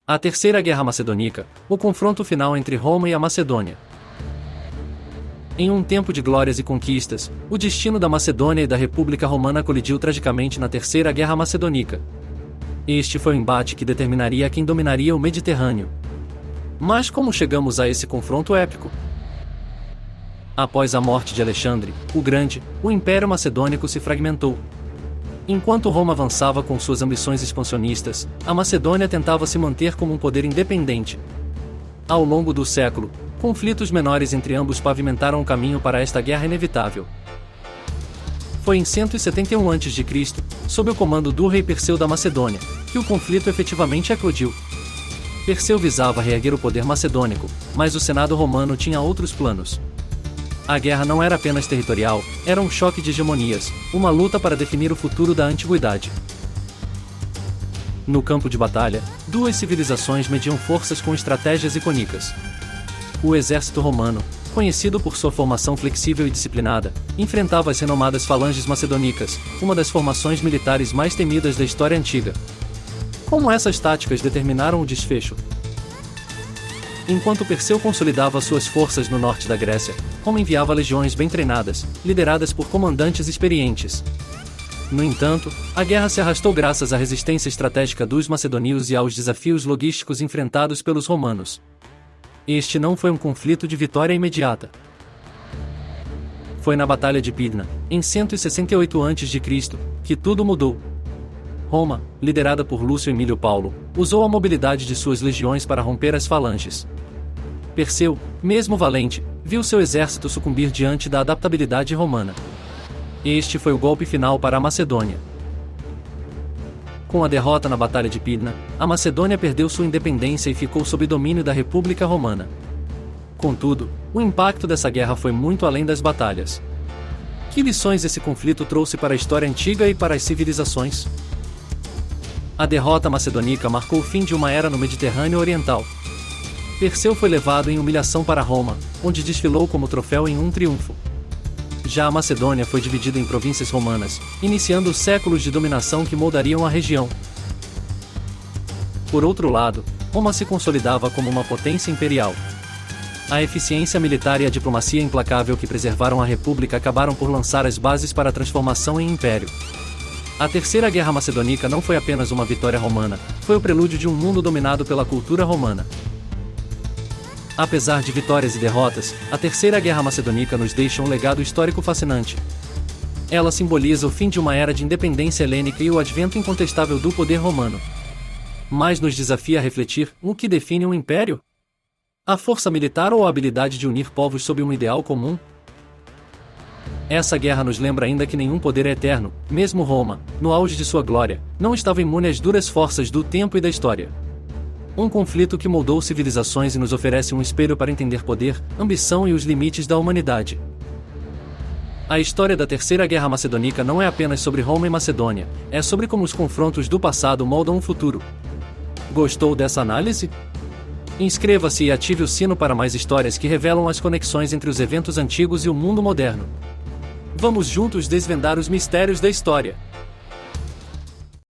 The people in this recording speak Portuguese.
A Terceira Guerra Macedônica, o confronto final entre Roma e a Macedônia. Em um tempo de glórias e conquistas, o destino da Macedônia e da República Romana colidiu tragicamente na Terceira Guerra Macedônica. Este foi o embate que determinaria quem dominaria o Mediterrâneo. Mas como chegamos a esse confronto épico? Após a morte de Alexandre, o Grande, o Império Macedônico se fragmentou. Enquanto Roma avançava com suas ambições expansionistas, a Macedônia tentava se manter como um poder independente. Ao longo do século, conflitos menores entre ambos pavimentaram o caminho para esta guerra inevitável. Foi em 171 a.C., sob o comando do rei Perseu da Macedônia, que o conflito efetivamente eclodiu. Perseu visava reerguer o poder macedônico, mas o Senado romano tinha outros planos. A guerra não era apenas territorial, era um choque de hegemonias, uma luta para definir o futuro da antiguidade. No campo de batalha, duas civilizações mediam forças com estratégias icônicas. O exército romano, conhecido por sua formação flexível e disciplinada, enfrentava as renomadas falanges macedonicas, uma das formações militares mais temidas da história antiga. Como essas táticas determinaram o desfecho? Enquanto Perseu consolidava suas forças no norte da Grécia, Roma enviava legiões bem treinadas, lideradas por comandantes experientes. No entanto, a guerra se arrastou graças à resistência estratégica dos macedônios e aos desafios logísticos enfrentados pelos romanos. Este não foi um conflito de vitória imediata. Foi na Batalha de Pydna, em 168 a.C., que tudo mudou. Roma, liderada por Lúcio Emílio Paulo, usou a mobilidade de suas legiões para romper as falanges. Perseu, mesmo valente, viu seu exército sucumbir diante da adaptabilidade romana. Este foi o golpe final para a Macedônia. Com a derrota na Batalha de Pydna, a Macedônia perdeu sua independência e ficou sob domínio da República Romana. Contudo, o impacto dessa guerra foi muito além das batalhas. Que lições esse conflito trouxe para a história antiga e para as civilizações? A derrota macedônica marcou o fim de uma era no Mediterrâneo Oriental. Perseu foi levado em humilhação para Roma, onde desfilou como troféu em um triunfo. Já a Macedônia foi dividida em províncias romanas, iniciando os séculos de dominação que moldariam a região. Por outro lado, Roma se consolidava como uma potência imperial. A eficiência militar e a diplomacia implacável que preservaram a República acabaram por lançar as bases para a transformação em império. A Terceira Guerra Macedônica não foi apenas uma vitória romana, foi o prelúdio de um mundo dominado pela cultura romana. Apesar de vitórias e derrotas, a Terceira Guerra Macedônica nos deixa um legado histórico fascinante. Ela simboliza o fim de uma era de independência helênica e o advento incontestável do poder romano. Mas nos desafia a refletir: o que define um império? A força militar ou a habilidade de unir povos sob um ideal comum? Essa guerra nos lembra ainda que nenhum poder é eterno, mesmo Roma, no auge de sua glória, não estava imune às duras forças do tempo e da história. Um conflito que moldou civilizações e nos oferece um espelho para entender poder, ambição e os limites da humanidade. A história da Terceira Guerra Macedônica não é apenas sobre Roma e Macedônia, é sobre como os confrontos do passado moldam o futuro. Gostou dessa análise? Inscreva-se e ative o sino para mais histórias que revelam as conexões entre os eventos antigos e o mundo moderno. Vamos juntos desvendar os mistérios da história.